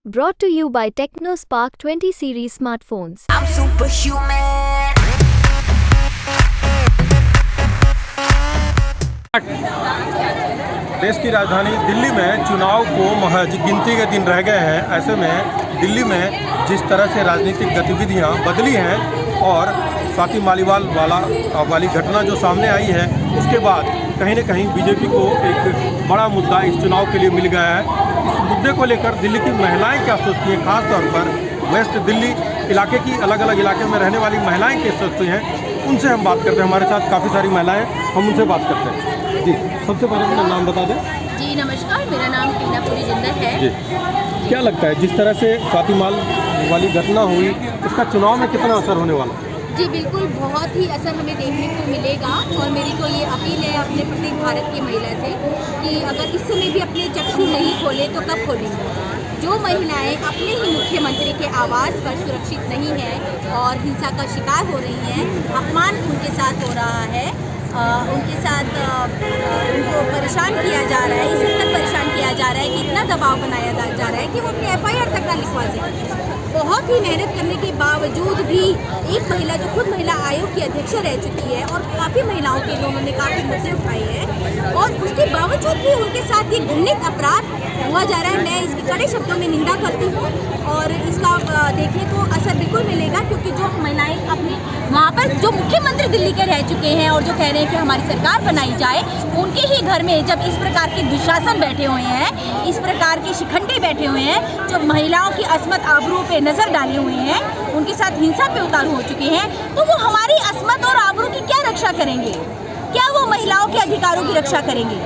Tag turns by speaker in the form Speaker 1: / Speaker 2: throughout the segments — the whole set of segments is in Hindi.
Speaker 1: Brought to you by TechnoSpark 20 series smartphones.
Speaker 2: I'm superhuman.
Speaker 3: देश की राजधानी दिल्ली में चुनाव को महज गिनती के दिन रह गए हैं। ऐसे में दिल्ली में जिस तरह से राजनीतिक गतिविधियां बदली हैं और स्वाति मालीवाल वाली घटना जो सामने आई है, उसके बाद कहीं न कहीं बीजेपी को एक बड़ा मुद्दा इस चुनाव के लिए मिल गया है। इस मुद्दे को लेकर दिल्ली की महिलाएं क्या सोचती हैं, खासतौर पर वेस्ट दिल्ली इलाके की अलग अलग इलाके में रहने वाली महिलाएं क्या सोचती हैं, उनसे हम बात करते हैं। हमारे साथ काफ़ी सारी महिलाएं, हम उनसे बात करते हैं। जी, सबसे पहले अपना नाम बता दें।
Speaker 4: जी नमस्कार, मेरा नाम टीनापुरी जिंदर है।
Speaker 3: जी, क्या लगता है जिस तरह से स्वाति माल वाली घटना हुई, इसका चुनाव में कितना असर होने वाला है?
Speaker 4: जी बिल्कुल, बहुत ही असर हमें देखने को मिलेगा और मेरी तो ये अपील है अपने प्रति भारत की महिला से कि अगर इस समय भी अपने चक्षु नहीं खोले तो कब खोलेंगे। जो महिलाएं अपने ही मुख्यमंत्री के आवास पर सुरक्षित नहीं हैं और हिंसा का शिकार हो रही हैं, अपमान उनके साथ हो रहा है, उनके साथ उनको परेशान किया जा रहा है, इस हद तक परेशान किया जा रहा है कि इतना दबाव बनाया जा रहा है कि वो अपनी FIR तक ना लिखवा सकें। बहुत ही मेहनत करने के बावजूद भी एक महिला जो खुद महिला आयोग की अध्यक्ष रह चुकी है और काफ़ी महिलाओं के लिए उन्होंने काफ़ी मुद्दे उठाए हैं और उसके बावजूद भी उनके साथ ये घृणित अपराध हुआ जा रहा है। मैं इसकी कड़े शब्दों में निंदा करती हूँ और इसका देखने को असर बिल्कुल मिलेगा, क्योंकि जो महिलाएं अपने वहाँ पर जो मुख्यमंत्री दिल्ली के रह चुके हैं और जो कह रहे हैं कि हमारी सरकार बनाई जाए, उनके ही घर में जब इस प्रकार के दुशासन बैठे हुए हैं, इस प्रकार के शिखंडी बैठे हुए हैं, जो महिलाओं की अस्मत आबरू पे नज़र डाले हुए हैं, उनके साथ हिंसा पे उतारू हो चुके हैं, तो वो हमारी अस्मत और आबरू की क्या रक्षा करेंगे? क्या वो महिलाओं के अधिकारों की रक्षा करेंगे?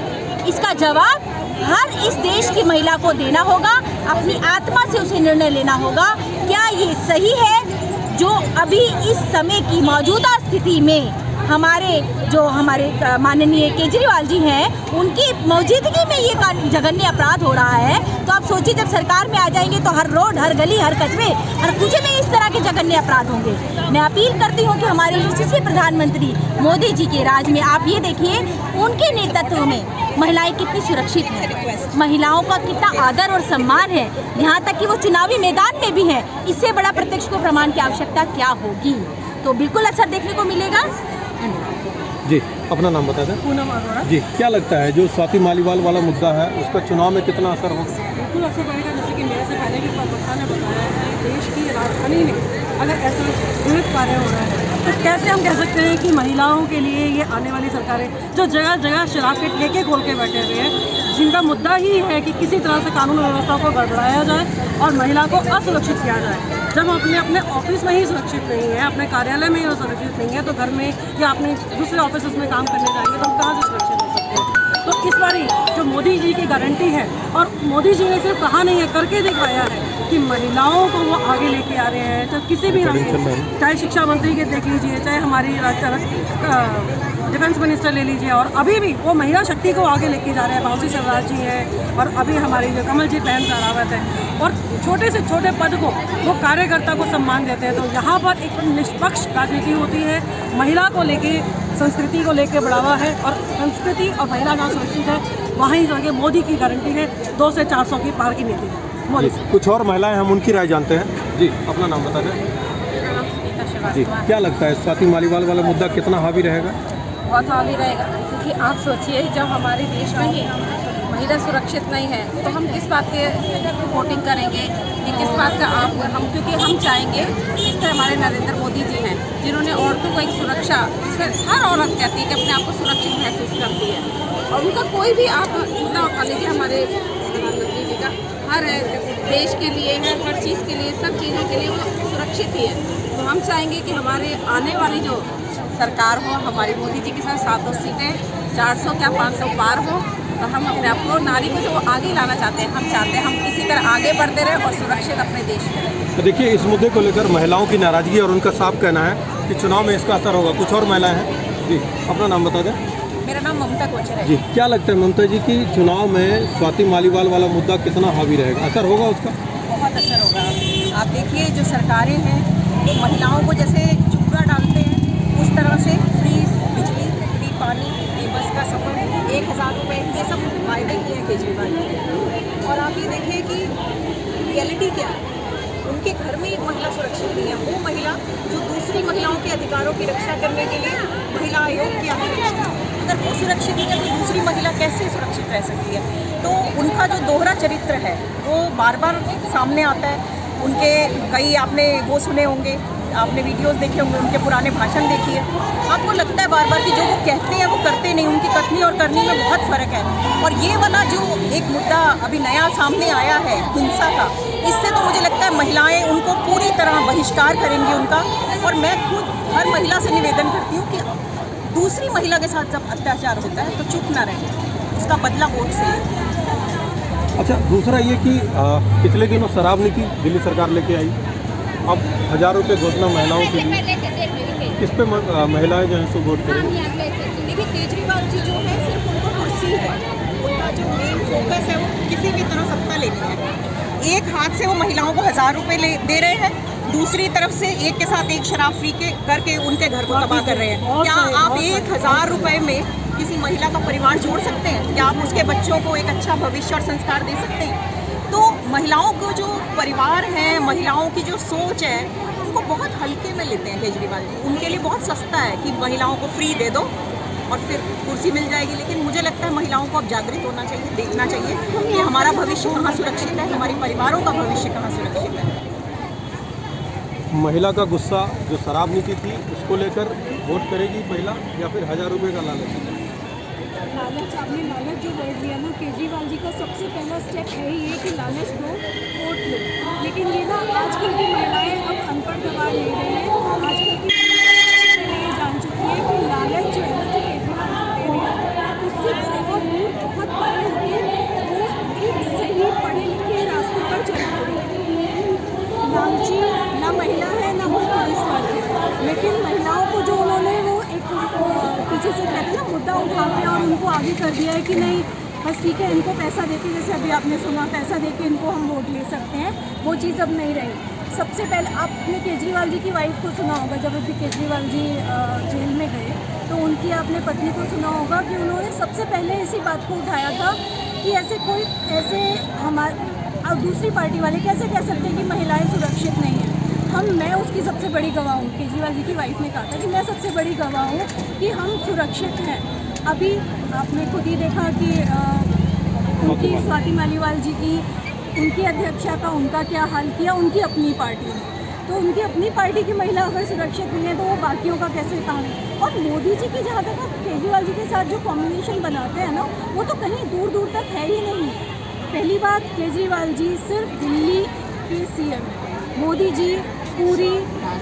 Speaker 4: इसका जवाब हर इस देश की महिला को देना होगा, अपनी आत्मा से उसे निर्णय लेना होगा। क्या ये सही है जो अभी इस समय की मौजूदा स्थिति में हमारे माननीय केजरीवाल जी हैं, उनकी मौजूदगी में ये जघन्य अपराध हो रहा है? तो आप सोचिए, जब सरकार में आ जाएंगे तो हर रोड, हर गली, हर कस्बे, हर कूचे में इस तरह के जघन्य अपराध होंगे। मैं अपील करती हूँ कि हमारे यशस्वी प्रधानमंत्री मोदी जी के राज में आप ये देखिए, उनके नेतृत्व में महिलाएं कितनी सुरक्षित हैं, महिलाओं का कितना आदर और सम्मान है, यहाँ तक कि वो चुनावी मैदान में भी हैं। इससे बड़ा प्रत्यक्ष को प्रमाण की आवश्यकता क्या होगी? तो बिल्कुल असर देखने को मिलेगा।
Speaker 3: जी, अपना नाम बता दें।
Speaker 5: पूनम अरोड़ा।
Speaker 3: जी, क्या लगता है जो स्वाति मालीवाल वाला मुद्दा है, उसका चुनाव में कितना असर होगा?
Speaker 5: बिल्कुल असर पड़ेगा। जैसे कि मेरे से पहले भी प्रवक्ता ने बताया है, देश की राजधानी में अगर ऐसा घृणित कार्य हो रहा है तो कैसे हम कह सकते हैं कि महिलाओं के लिए ये आने वाली सरकारें जो जगह जगह शराब के ठेके खोल के बैठे हुए हैं, जिनका मुद्दा ही है कि किसी तरह से कानून व्यवस्था को गड़बड़ाया जाए और महिला को असुरक्षित किया जाए। जब हम अपने ऑफिस में ही सुरक्षित नहीं है, अपने कार्यालय में ही सुरक्षित नहीं है, तो घर में या अपने दूसरे ऑफिस में काम करने जाएंगे तो हम कहाँ से सुरक्षित हो सकते हैं? तो इस बारी जो मोदी जी की गारंटी है, और मोदी जी ने सिर्फ कहा नहीं है, करके दिखाया है कि महिलाओं को वो आगे लेके आ रहे हैं। तो किसी भी रंग के, चाहे शिक्षा मंत्री के देख लीजिए, चाहे हमारी डिफेंस मिनिस्टर ले लीजिए, और अभी भी वो महिला शक्ति को आगे लेके जा रहे हैं। बाबूजी शिवराज जी हैं और अभी हमारी जो कमलजीत बहन शेरावत है, और छोटे से छोटे पद को वो कार्यकर्ता को सम्मान देते हैं। तो यहाँ पर एक निष्पक्ष राजनीति होती है, महिला को लेके, संस्कृति को लेके बढ़ावा है, और संस्कृति और महिला जहाँ सुरक्षित है वहीं जगह मोदी की गारंटी है 2 से 400 की पार की नीति है मोदी।
Speaker 3: कुछ और महिलाएं, हम उनकी राय जानते हैं। जी, अपना नाम बता दें। जी, क्या लगता है स्वाति मालीवाल वाला मुद्दा कितना हावी रहेगा?
Speaker 6: बहुत हावी रहेगा, क्योंकि आप सोचिए, जब हमारे देश में ही महिला सुरक्षित नहीं है तो हम किस बात के वोटिंग करेंगे, कि किस बात का हम क्योंकि हम चाहेंगे, जिस तरह हमारे नरेंद्र मोदी जी हैं, जिन्होंने औरतों को एक सुरक्षा, हर औरत कहती है कि अपने आप को सुरक्षित महसूस करती है, और उनका कोई भी आप मुद्दा उठा लीजिए, हमारे प्रधानमंत्री जी का हर देश के लिए है, हर चीज़ के लिए, सब चीज़ों के लिए वो सुरक्षित ही है। तो हम चाहेंगे कि हमारे आने वाली जो सरकार हो, हमारी मोदी जी के साथ 700 सीटें, 400 क्या 500 पार हो, तो हम अपने आप को, नारी को जो आगे लाना चाहते हैं, हम चाहते हैं हम इसी तरह आगे बढ़ते रहें और सुरक्षित अपने देश में रहें।
Speaker 3: तो देखिए, इस मुद्दे को लेकर महिलाओं की नाराजगी और उनका साफ कहना है कि चुनाव में इसका असर होगा। कुछ और महिलाएं हैं। जी, अपना नाम बता दें।
Speaker 6: मेरा नाम ममता कोचर है।
Speaker 3: जी, क्या लगता है ममता जी कि चुनाव में स्वाति मालीवाल वाला मुद्दा कितना हावी रहेगा, असर होगा उसका?
Speaker 6: बहुत असर होगा। आप देखिए, जो सरकारें हैं वो महिलाओं को जैसे चूड़ा डालते हैं, उस तरह से फ्री बिजली, फ्री पानी, फ्री बस का सफ़र, 1000 रुपये, ये सब वायदे किए हैं केजरीवाल ने। और आप ये देखिए कि रियलिटी क्या है। उनके घर में एक महिला सुरक्षित नहीं है, वो महिला जो दूसरी महिलाओं के अधिकारों की रक्षा करने के लिए महिला आयोग की अध्यक्ष थी, अगर वो सुरक्षित नहीं है तो दूसरी महिला कैसे सुरक्षित रह सकती है। तो उनका जो दोहरा चरित्र है वो बार बार सामने आता है। उनके कई आपने वो सुने होंगे, आपने वीडियोस देखे होंगे, उनके पुराने भाषण देखिए, आपको लगता है बार बार कि जो वो कहते हैं वो करते नहीं, उनकी कथनी और करनी में बहुत फ़र्क है। और ये वाला जो एक मुद्दा अभी नया सामने आया है हिंसा का, इससे तो मुझे लगता है महिलाएं उनको पूरी तरह बहिष्कार करेंगी उनका। और मैं खुद हर महिला से निवेदन करती हूँ कि दूसरी महिला के साथ जब अत्याचार होता है तो चुप ना रहें, उसका बदला वोट से लें।
Speaker 3: अच्छा, दूसरा ये कि पिछले दिनों शराब नीति दिल्ली सरकार लेके आई, अब 1000 रुपये घोषणा महिलाओं के लिए, किस पे महिलाएं जो हैं सो वोट करेंगी?
Speaker 6: देखिए, केजरीवाल जी जो है सिर्फ उनको कुर्सी है, उनका जो मेन फोकस है वो किसी भी तरह सत्ता लेनी है। एक हाथ से वो महिलाओं को 1000 रुपये दे रहे हैं, दूसरी तरफ से एक के साथ एक शराब फ्री के करके उनके घर को तबाह कर रहे हैं। क्या आप 1000 रुपये में किसी महिला का परिवार जोड़ सकते हैं? क्या आप उसके बच्चों को एक अच्छा भविष्य और संस्कार दे सकते हैं? तो महिलाओं को जो परिवार है, महिलाओं की जो सोच है, उनको बहुत हल्के में लेते हैं केजरीवाल जी। उनके लिए बहुत सस्ता है कि महिलाओं को फ्री दे दो और फिर कुर्सी मिल जाएगी। लेकिन मुझे लगता है महिलाओं को अब जागृत होना चाहिए, देखना चाहिए कि हमारा भविष्य कहाँ सुरक्षित है, हमारे परिवारों का भविष्य कहाँ सुरक्षित है।
Speaker 3: महिला का गुस्सा जो शराब नीति थी उसको लेकर वोट करेगी महिला, या फिर 1000 रुपये का लालच?
Speaker 7: लालच, आपने लालच जो वर्ड लिया ना, केजरीवाल जी का सबसे पहला स्टेप है ही ये कि लालच दो, वोट लो। लेकिन ये ना आजकल की महिलाएं अब अनपढ़ गवार ले रही हैं। आजकल की ये जान चुकी है कि लालच जो है ना, जो केजरीवाल जी दे रहे हैं, उससे बहुत दूर बहुत परे होकर वो एक सही पढ़े लिखे रास्ते पर चल रही है। लालची ना महिला है ना वो पुरुष वाले, लेकिन महिलाओं को जो उन्होंने वो एक पीछे से कहते हैं ना मुद्दा उठा के और उनको आगे कर दिया है कि नहीं बस ठीक है, इनको पैसा देके, जैसे अभी आपने सुना, पैसा देके इनको हम वोट ले सकते हैं, वो चीज़ अब नहीं रही। सबसे पहले आपने केजरीवाल जी की वाइफ को सुना होगा, जब अभी केजरीवाल जी जेल में गए तो उनकी आपने पत्नी को सुना होगा कि उन्होंने सबसे पहले इसी बात को उठाया था कि ऐसे हमारे अब दूसरी पार्टी वाले कैसे कह सकते हैं कि महिलाएं सुरक्षित नहीं हैं। मैं उसकी सबसे बड़ी गवाह हूँ। केजरीवाल जी की वाइफ ने कहा था कि मैं सबसे बड़ी गवाह हूँ कि हम सुरक्षित हैं। अभी आपने खुद ही देखा कि उनकी स्वाति मालीवाल जी की, उनकी अध्यक्षा का उनका क्या हाल किया उनकी अपनी पार्टी ने। तो उनकी अपनी पार्टी की महिला अगर सुरक्षित नहीं है तो वो बाकियों का कैसे काम है। और मोदी जी की जहाँ तक केजरीवाल जी के साथ जो कॉम्बिनेशन बनाते हैं ना, वो तो कहीं दूर दूर तक है ही नहीं। पहली बात, केजरीवाल जी सिर्फ दिल्ली के सीएम, मोदी जी पूरी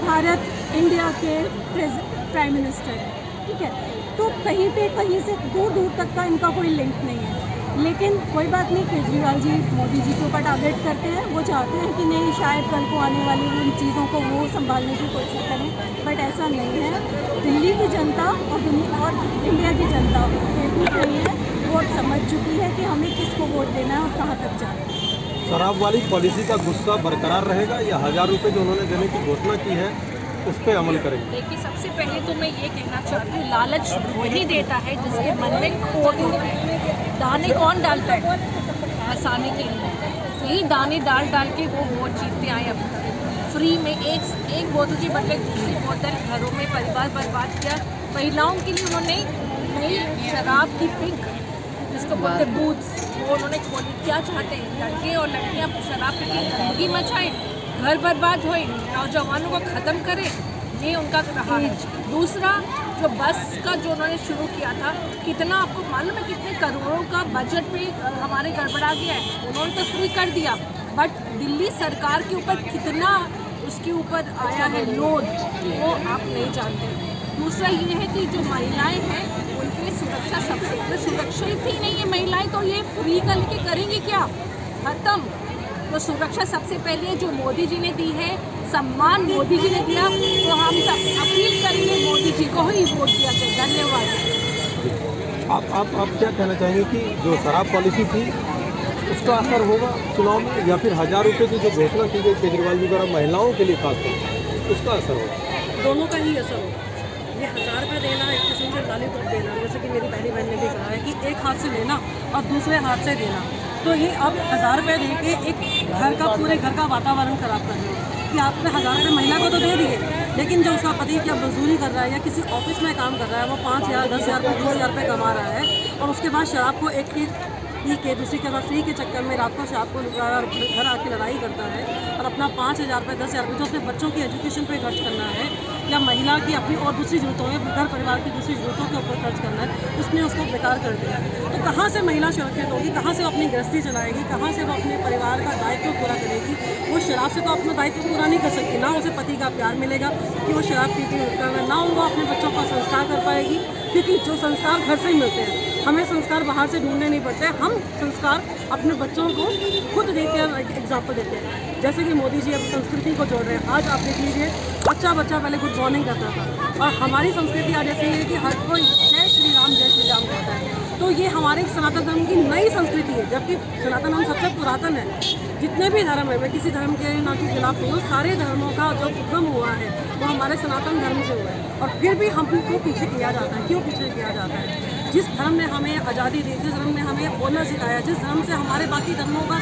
Speaker 7: भारत इंडिया के प्राइम मिनिस्टर है, ठीक है। तो कहीं से दूर दूर तक का इनका कोई लिंक नहीं है। लेकिन कोई बात नहीं, केजरीवाल जी मोदी जी के ऊपर टारगेट करते हैं। वो चाहते हैं कि नहीं, शायद कल को आने वाली उन चीज़ों को वो संभालने की कोशिश करें, बट ऐसा नहीं है। दिल्ली की जनता और इंडिया की जनता बेवकूफ़ नहीं है, वो अब समझ चुकी है कि हमें किसको वोट देना है और कहाँ तक जाना है।
Speaker 3: शराब वाली पॉलिसी का गुस्सा बरकरार रहेगा या 1000 रुपये जो उन्होंने देने की घोषणा की है उस पर अमल करेंगे?
Speaker 8: देखिए, सबसे पहले तो मैं ये कहना चाहती हूँ, लालच वही देता है जिसके मन में खोट होता है। दाने कौन डालता है आसानी के लिए? यही दाने डाल के वो वोट जीतते आए। अब फ्री में एक बोतल की बदले दूसरी बोतल घरों में परिवार बर्बाद किया। महिलाओं के लिए उन्होंने नई शराब की पिंक, जिसको बोलते बूथ्स, वो उन्होंने खोली। क्या चाहते हैं? लड़के और लड़कियाँ शराब पी के गंदगी मचाएं, घर बर्बाद होए, नौजवानों को ख़त्म करें, ये उनका रहा है। दूसरा, जो बस का जो उन्होंने शुरू किया था, कितना आपको मालूम है कितने करोड़ों का बजट पे हमारे गड़बड़ा गया है। उन्होंने तो फ्री कर दिया, बट दिल्ली सरकार के ऊपर कितना उसके ऊपर आया है लोड, वो आप नहीं जानते। दूसरा ये है कि जो महिलाएं हैं उनके लिए सुरक्षा सबसे सुरक्षित ही नहीं है। महिलाएं तो ये फ्री करके करेंगी क्या? खत्म। तो सुरक्षा सबसे पहले जो मोदी जी ने दी है, सम्मान मोदी जी ने दिया, तो हम सब अपील करेंगे मोदी जी को ही वोट दिया जाए। धन्यवाद।
Speaker 3: आप क्या कहना चाहेंगे कि जो शराब पॉलिसी थी उसका असर होगा चुनाव में, या फिर 1000 रुपये की जो घोषणा की गई केजरीवाल जी द्वारा महिलाओं के लिए खासकर, उसका असर होगा?
Speaker 5: दोनों का ही असर होगा। ये 1000 रुपये देना, एक किस्म से लॉलीपॉप देना, जैसे कि मेरी पहली बहन ने भी कहा है कि एक हाथ से लेना और दूसरे हाथ से देना, तो ये अब 1000 रुपये दे के एक घर का पूरे घर का वातावरण खराब कर रहे हो कि आपने 1000 रुपये महिला को तो दे दिए, लेकिन जो उसका पति क्या मजदूरी कर रहा है या किसी ऑफिस में काम कर रहा है, वो 5000, 10,000, 20,000 रुपये कमा रहा है और उसके बाद शराब को एक की पी के दूसरी के बाद फ्री के चक्कर में रात को शराब को घर आके लड़ाई करता है और अपना 5,000 रुपये, 10,000 रुपये जो उसने बच्चों की एजुकेशन पे खर्च करना है या महिला की अपनी और दूसरी जरूरतों में घर परिवार की दूसरी जरूरतों के ऊपर खर्च करना है, उसने उसको बेकार कर दिया। तो कहाँ से महिला सुरक्षित होगी, कहाँ से वो अपनी गृहस्थी चलाएगी, कहाँ से वो अपने परिवार का दायित्व पूरा करेगी? वो शराब से तो अपना दायित्व पूरा नहीं कर सकती, ना उसे पति का प्यार मिलेगा कि वो शराब पी के उठता है, ना वो अपने बच्चों का संस्कार कर पाएगी, क्योंकि जो संस्कार घर से ही मिलते हैं। हमें संस्कार बाहर से ढूंढने नहीं पड़ते, हम संस्कार अपने बच्चों को खुद देते हैं, एग्जाम्पल देते हैं। जैसे कि मोदी जी अब संस्कृति को जोड़ रहे हैं। आज आप देख लीजिए, बच्चा पहले गुड मॉर्निंग करता था और हमारी संस्कृति आज ऐसी है कि हर कोई जय श्री राम कहता है। तो ये हमारे सनातन धर्म की नई संस्कृति है, जबकि सनातन धर्म सबसे पुरातन है। जितने भी धर्म है, मैं किसी धर्म के ना के खिलाफ नहीं हूँ, सारे धर्मों का जो उद्गम हुआ है वो हमारे सनातन धर्म से हुआ है और फिर भी हमको पीछे किया जाता है। क्यों पीछे किया जाता है? जिस धर्म ने हमें आज़ादी दी, जिस धर्म ने हमें बोलना सिखाया, जिस धर्म से हमारे बाकी धर्मों का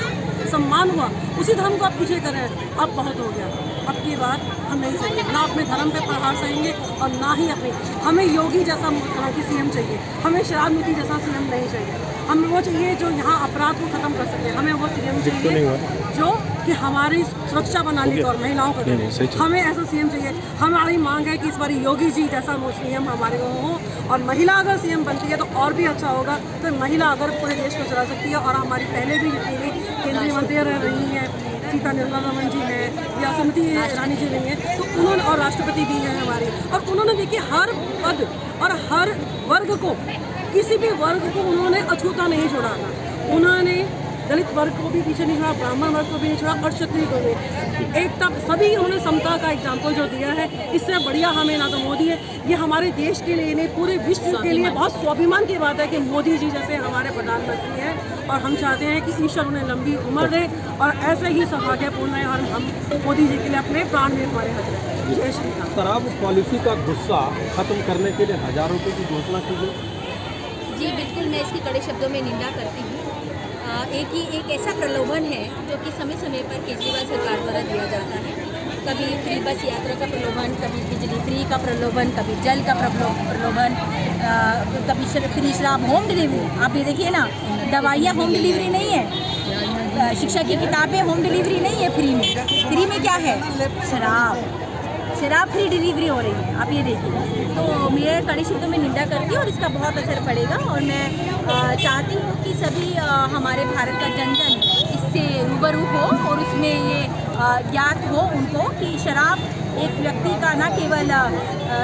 Speaker 5: सम्मान हुआ, उसी धर्म को आप पीछे कर रहे हैं। अब बहुत हो गया, अब की बात हम नहीं सहेंगे, ना अपने धर्म पे प्रहार सहेंगे और ना ही अपने। हमें योगी जैसा तरह की सीएम चाहिए, हमें शराब नीति जैसा सीएम नहीं चाहिए। हमें वो चाहिए जो यहाँ अपराध को ख़त्म कर सके। हमें वो सीएम चाहिए जो कि हमारी सुरक्षा बना ली और महिलाओं को दे। हमें ऐसा सीएम चाहिए। हमारी मांग है कि इस बार योगी जी जैसा वो सीएम हमारे को हो और महिला अगर सीएम बनती है तो और भी अच्छा होगा। तो महिला अगर पूरे देश को चला सकती है और हमारी पहले भी जितनी केंद्रीय मंत्री रह रही हैं, सीता निर्मला रमन जी हैं या स्मृति ईरानी जी नहीं है, तो उन्होंने और राष्ट्रपति भी हैं हमारे, और उन्होंने देखिए हर पद और हर वर्ग को, किसी भी वर्ग को उन्होंने अछूता नहीं छोड़ा था। उन्होंने दलित वर्ग को भी पीछे नहीं छोड़ा, ब्राह्मण वर्ग को भी नहीं छोड़ा और क्षत्रिय को भी। एकता, सभी उन्होंने समता का एग्जाम्पल जो दिया है, इससे बढ़िया हमें ना तो मोदी है। ये हमारे देश के लिए नहीं, पूरे विश्व के लिए बहुत स्वाभिमान की बात है कि मोदी जी जैसे हमारे प्रधानमंत्री हैं और हम चाहते हैं कि ईश्वर उन्हें लंबी उम्र दे और ऐसे ही सौभाग्यपूर्ण है और हम मोदी जी के लिए अपने प्राण भी हमारे हाथ रखें। जय श्री राम।
Speaker 3: शराब पॉलिसी का गुस्सा खत्म करने के लिए 1000 रुपये की घोषणा की गई।
Speaker 4: जी बिल्कुल, मैं इसकी कड़े शब्दों में निंदा करती हूँ। एक ऐसा प्रलोभन है जो कि समय समय पर केजरीवाल सरकार द्वारा दिया जाता है। कभी फ्री बस यात्रा का प्रलोभन, कभी बिजली फ्री का प्रलोभन, कभी जल का प्रलोभन, कभी फ्री शराब, होम डिलीवरी। आप ये देखिए ना, दवाइयाँ होम डिलीवरी नहीं है, शिक्षा की किताबें होम डिलीवरी नहीं है फ्री में। फ्री में क्या है? शराब फ्री डिलीवरी हो रही है, आप ये देखिए। तो मैं कड़े शब्दों में निंदा करती हूँ और इसका बहुत असर पड़ेगा और मैं चाहती हूँ कि सभी हमारे भारत का जन जन इससे रूबरू हो और उसमें ये ज्ञात हो उनको कि शराब एक व्यक्ति का न केवल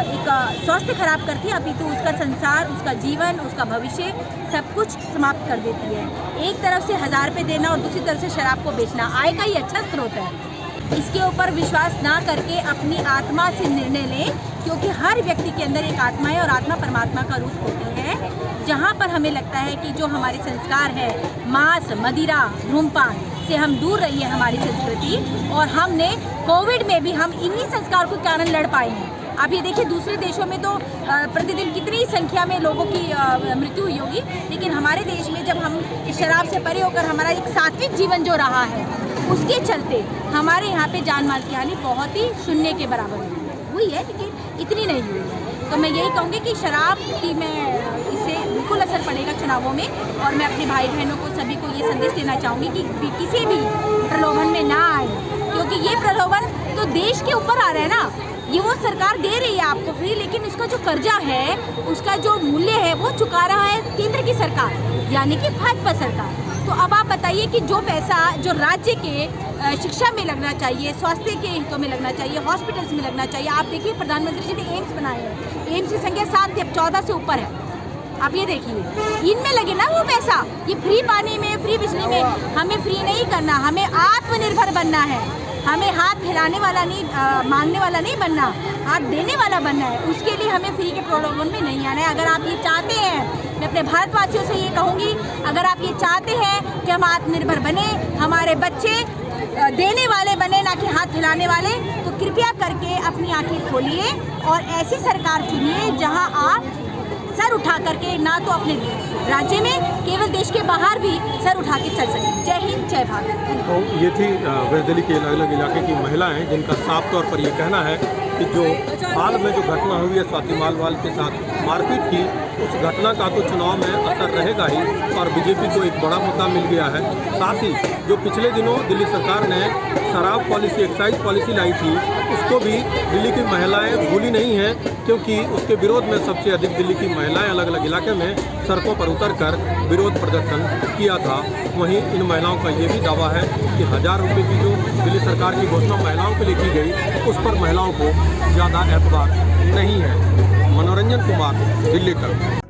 Speaker 4: एक स्वास्थ्य खराब करती है, अपितु उसका संसार, उसका जीवन, उसका भविष्य सब कुछ समाप्त कर देती है। एक तरफ से 1000 रुपये देना और दूसरी तरफ से शराब को बेचना आय का ही अच्छा स्रोत है। इसके ऊपर विश्वास ना करके अपनी आत्मा से निर्णय लें, क्योंकि हर व्यक्ति के अंदर एक आत्मा है और आत्मा परमात्मा का रूप होती है। जहाँ पर हमें लगता है कि जो हमारे संस्कार है, मांस, मदिरा, धूमपान से हम दूर रही है हमारी संस्कृति, और हमने कोविड में भी हम इन्हीं संस्कार के कारण लड़ पाए हैं। आप ये देखिए, दूसरे देशों में तो प्रतिदिन कितनी संख्या में लोगों की मृत्यु हुई होगी, लेकिन हमारे देश में जब हम शराब से परे होकर हमारा एक सात्विक जीवन जो रहा है, उसके चलते हमारे यहाँ पे जान माल की हानि बहुत ही शून्य के बराबर हुई है, लेकिन इतनी नहीं हुई है। तो मैं यही कहूँगी कि शराब की इससे बिल्कुल असर पड़ेगा चुनावों में, और मैं अपने भाई बहनों को सभी को ये संदेश देना चाहूँगी कि किसी भी प्रलोभन में ना आए, क्योंकि ये प्रलोभन तो देश के ऊपर आ रहा है ना। ये वो सरकार दे रही है आपको फ्री, लेकिन उसका जो कर्जा है, उसका जो मूल्य है, वो चुका रहा है केंद्र की सरकार, यानी कि भाजपा सरकार। तो अब आप बताइए कि जो पैसा जो राज्य के शिक्षा में लगना चाहिए, स्वास्थ्य के हितों में लगना चाहिए, हॉस्पिटल्स में लगना चाहिए, आप देखिए प्रधानमंत्री जी ने एम्स बनाए हैं, एम्स की संख्या 7 अब 14 से ऊपर है। आप ये देखिए, इनमें लगे ना वो पैसा। ये फ्री पानी में, फ्री बिजली में हमें फ्री नहीं करना, हमें आत्मनिर्भर बनना है। हमें हाथ फैलाने वाला नहीं, मांगने वाला नहीं बनना, हाथ देने वाला बनना है। उसके लिए हमें फ्री के प्रलोभन में नहीं आना है। अगर आप ये चाहते हैं, मैं अपने भारतवासियों से ये कहूँगी, अगर आप ये चाहते हैं कि हम आत्मनिर्भर बने, हमारे बच्चे देने वाले बने, ना कि हाथ फैलाने वाले, तो कृपया करके अपनी आंखें खोलिए और ऐसी सरकार चुनिए जहाँ आप सर उठा करके ना तो अपने राज्य में केवल देश के बाहर भी सर उठा के चल सकें। जय हिंद, जय भारत।
Speaker 3: तो ये थी वेस्ट दिल्ली के अलग अलग इलाके की महिलाएं जिनका साफ तौर पर ये कहना है कि जो हाल में जो घटना हुई है स्वाति मालीवाल के साथ मारपीट की, उस घटना का तो चुनाव में असर रहेगा ही और बीजेपी को एक बड़ा मुद्दा मिल गया है। साथ ही जो पिछले दिनों दिल्ली सरकार ने शराब पॉलिसी, एक्साइज पॉलिसी लाई थी, उसको भी दिल्ली की महिलाएं भूली नहीं हैं, क्योंकि उसके विरोध में सबसे अधिक दिल्ली की महिलाएं अलग अलग इलाके में सड़कों पर उतरकर विरोध प्रदर्शन किया था। वहीं इन महिलाओं का ये भी दावा है कि 1000 रुपये की जो दिल्ली सरकार की घोषणा महिलाओं के लिए की गई, उस पर महिलाओं को ज़्यादा एतबार नहीं है। मनोरंजन कुमार, दिल्ली तक।